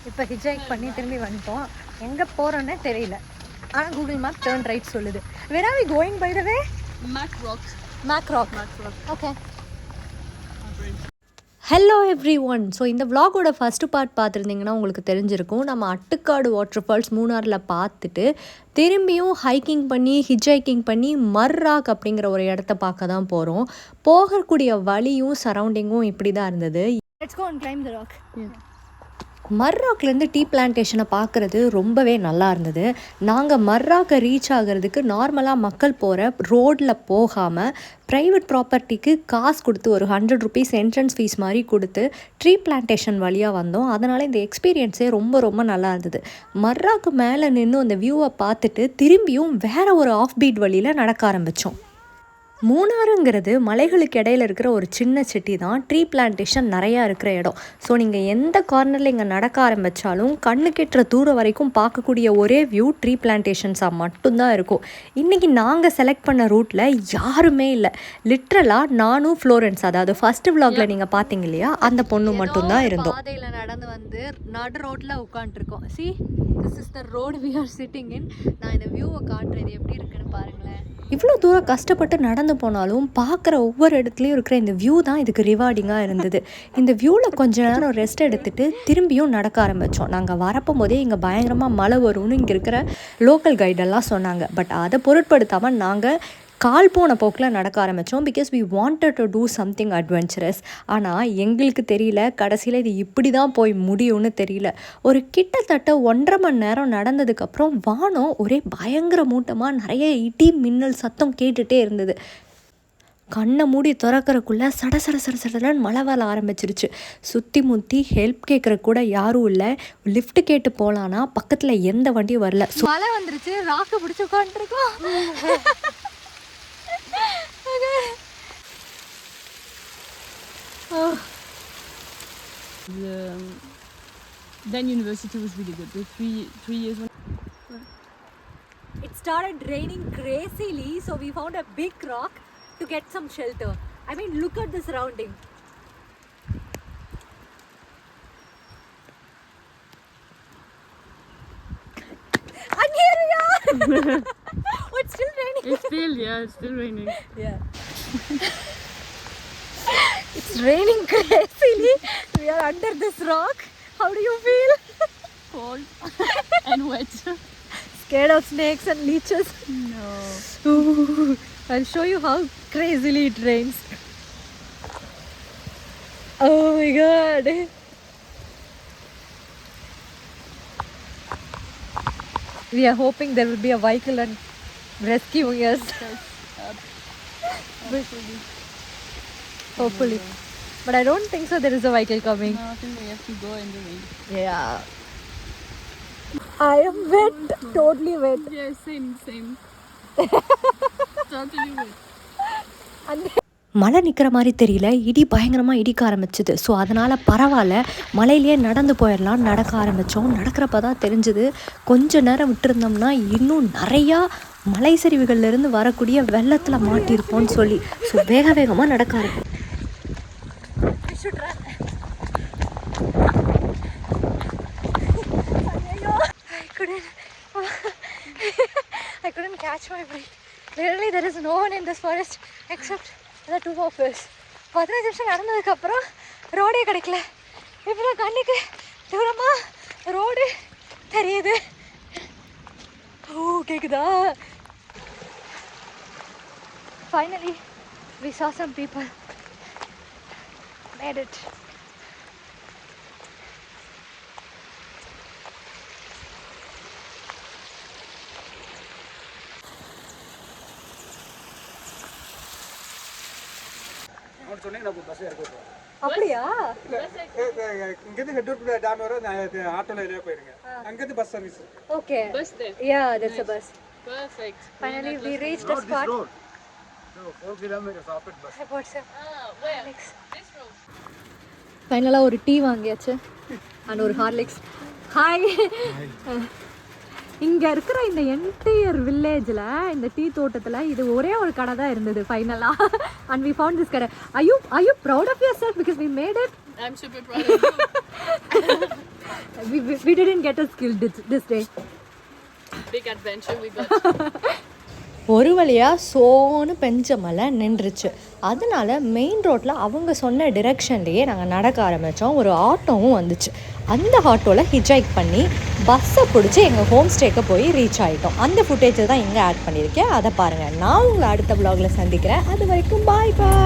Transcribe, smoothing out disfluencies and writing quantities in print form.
இப்போ ஹிட்ஜைக் பண்ணி திரும்பி வந்துட்டோம். எங்கே போகிறோன்னே தெரியல. ஆனால் கூகுள் மேப் டர்ன் ரைட் சொல்லுது. Where are we going by the way? Mac Rock. Okay. Hello every one. So இந்த விலாகோட ஃபஸ்ட்டு பார்ட் பார்த்துருந்தீங்கன்னா உங்களுக்கு தெரிஞ்சிருக்கும். நம்ம அட்டுக்காடு வாட்டர் ஃபால்ஸ் மூணாரில் பார்த்துட்டு திரும்பியும் ஹைக்கிங் பண்ணி ஹிட்ஜைக்கிங் பண்ணி மர்ராக் அப்படிங்கிற ஒரு இடத்த பார்க்க தான் போகிறோம். போகக்கூடிய வழியும் சரௌண்டிங்கும் இப்படி தான் இருந்தது. Let's go and climb the rock. மர்ராக்லேருந்து டீ பிளான்டேஷனை பார்க்குறது ரொம்பவே நல்லா இருந்தது. நாங்கள் மர்ராக்கை ரீச் ஆகிறதுக்கு நார்மலாக மக்கள் போகிற ரோடில் போகாமல் ப்ரைவேட் ப்ராப்பர்ட்டிக்கு காசு கொடுத்து ஒரு ₹100 என்ட்ரன்ஸ் ஃபீஸ் மாதிரி கொடுத்து ட்ரீ பிளான்டேஷன் வழியாக வந்தோம். அதனால் இந்த எக்ஸ்பீரியன்ஸே ரொம்ப ரொம்ப நல்லா இருந்தது. மர்ராக்கு மேலே நின்று அந்த வியூவை பார்த்துட்டு திரும்பியும் வேறு ஒரு ஆஃப் பீட் வழியில் நடக்க ஆரம்பித்தோம். மூணாறுங்கிறது மலைகளுக்கு இடையில இருக்கிற ஒரு சின்ன சிட்டி தான். ட்ரீ பிளான்டேஷன் நிறையா இருக்கிற இடம். ஸோ நீங்கள் எந்த கார்னரில் இங்கே நடக்க ஆரம்பித்தாலும் கண்ணு கெட்டுற தூரம் வரைக்கும் பார்க்கக்கூடிய ஒரே வியூ ட்ரீ பிளான்டேஷன்ஸாக மட்டும்தான் இருக்கும். இன்றைக்கி நாங்கள் செலக்ட் பண்ண ரூட்டில் யாருமே இல்லை. லிட்ரலாக நானும் ஃப்ளோரன்ஸ், அதாவது ஃபஸ்ட்டு விலாகில் நீங்கள் பார்த்தீங்க இல்லையா, அந்த பொண்ணு மட்டும்தான் இருந்தோம். பாதையில் நடந்து வந்து நடு ரோட்டில் உட்காந்துருக்கோம். See, this is the road we are sitting in. நான் இந்த வியூவை காட்டுறது எப்படி இருக்குன்னு பாருங்களேன். இவ்வளோ தூரம் கஷ்டப்பட்டு நடந்து போனாலும் பார்க்குற ஒவ்வொரு இடத்துலையும் இருக்கிற இந்த வியூ தான் இதுக்கு ரிவார்டிங்காக இருந்தது. இந்த வியூவில் கொஞ்ச நேரம் ரெஸ்ட் எடுத்துகிட்டு திரும்பியும் நடக்க ஆரம்பித்தோம். நாங்கள் வரப்போ போதே இங்கே பயங்கரமாக மழை வரும்னு இங்கே இருக்கிற லோக்கல் கைடெல்லாம் சொன்னாங்க. பட் அதை பொருட்படுத்தாமல் நாங்கள் கால் போன போக்கில் நடக்க ஆரம்பித்தோம். Because we wanted to do something adventurous. ஆனால் எங்களுக்கு தெரியல கடைசியில் இது இப்படி தான் போய் முடியும்னு தெரியல. ஒரு கிட்டத்தட்ட 1.5 மணி நேரம் நடந்ததுக்கப்புறம் வானம் ஒரே பயங்கர மூட்டமாக நிறைய இடி மின்னல் சத்தம் கேட்டுகிட்டே இருந்தது. கண்ணை மூடி திறக்கிறக்குள்ளே சட சட சட சடன்னு மழை வர ஆரம்பிச்சிருச்சு. சுற்றி முற்றி ஹெல்ப் கேட்குற கூட யாரும் இல்லை. லிஃப்ட் கேட்டு போகலான்னா பக்கத்தில் எந்த வண்டியும் வரல. மழை வந்துருச்சு. ராக்கு பிடிச்சி உட்காந்துருக்கோம். Then university was really good. The three years. It started raining crazily, so we found a big rock to get some shelter. I mean, look at the surrounding. And here we are. Oh, it's still raining. It's still raining. Yeah. It's raining crazily. We are under this rock. How do you feel? Cold and wet. Scared of snakes and leeches? No. Ooh, I'll show you how crazily it rains. Oh my god. We are hoping there will be a vehicle and rescuing us. Hopefully. But I don't think so there is a vehicle coming. No, I think we have to go in the rain. Yeah. I am wet. Totally wet. Yeah, same. Totally wet. மழை நிற்கிற மாதிரி தெரியல. இடி பயங்கரமாக இடிக்க ஆரம்பிச்சுது. So அதனால் பரவாயில்ல, மழையிலே நடந்து போயிடலாம் நடக்க ஆரம்பித்தோம். நடக்கிறப்ப தான் தெரிஞ்சுது கொஞ்சம் நேரம் விட்டுருந்தோம்னா இன்னும் நிறையா மலை சரிவுகள்லேருந்து வரக்கூடிய வெள்ளத்தில் மாட்டியிருப்போம்னு சொல்லி. ஸோ வேகமாக நடக்க ஆரம்பிச்சோம். I couldn't catch my breath. Literally there is no one in this forest except the two of us. 15 நிமிஷம் நடந்ததுக்கப்புறம் ரோடே கிடைக்கல. இப்போ கண்ணுக்கு தூரமாக ரோடு தெரியுது. ஓ, கேக்குதா? Finally we saw some people. Made it. அப்படியா? இங்கிருந்து ஹெட்டூர் டேம் வர ஆட்டோல ஏறியா போயிருங்க. அங்கிருந்து bus service. Okay. Bus there. Yeah, that's a bus. Perfect. Finally we reached the spot. No, 4 kilometers off it bus. What's up? Where? This road. ஃபைனலாக ஒரு tea வாங்கியாச்சு and ஒரு ஹார்லிக்ஸ். ஹாய். இங்கே இருக்கிற இந்த என்டையர் வில்லேஜில் இந்த டீ தோட்டத்தில் இது ஒரே ஒரு கடை தான் இருந்தது ஃபைனலாக. அண்ட் வி ஃபவுண்ட் திஸ் கடை. Are you proud of yourself because we made it? I'm super proud of you. we didn't get a skill this day. Big adventure we got. ஒரு வழியாக சோன்னு பெஞ்ச மழை நின்றுச்சு. அதனால மெயின் ரோட்டில் அவங்க சொன்ன டிரெக்ஷன்லேயே நாங்கள் நடக்க ஆரம்பித்தோம். ஒரு ஆட்டோவும் வந்துச்சு. அந்த ஆட்டோவில் ஹிட்ஜைக் பண்ணி பஸ்ஸை பிடிச்சி எங்கள் ஹோம் ஸ்டேக்கு போய் ரீச் ஆகிட்டோம். அந்த ஃபுட்டேஜை தான் இங்கே ஆட் பண்ணியிருக்கேன். அதை பாருங்கள். நான் உங்களை அடுத்த vlogல சந்திக்கிறேன். அது வரைக்கும் பாய் பாய்.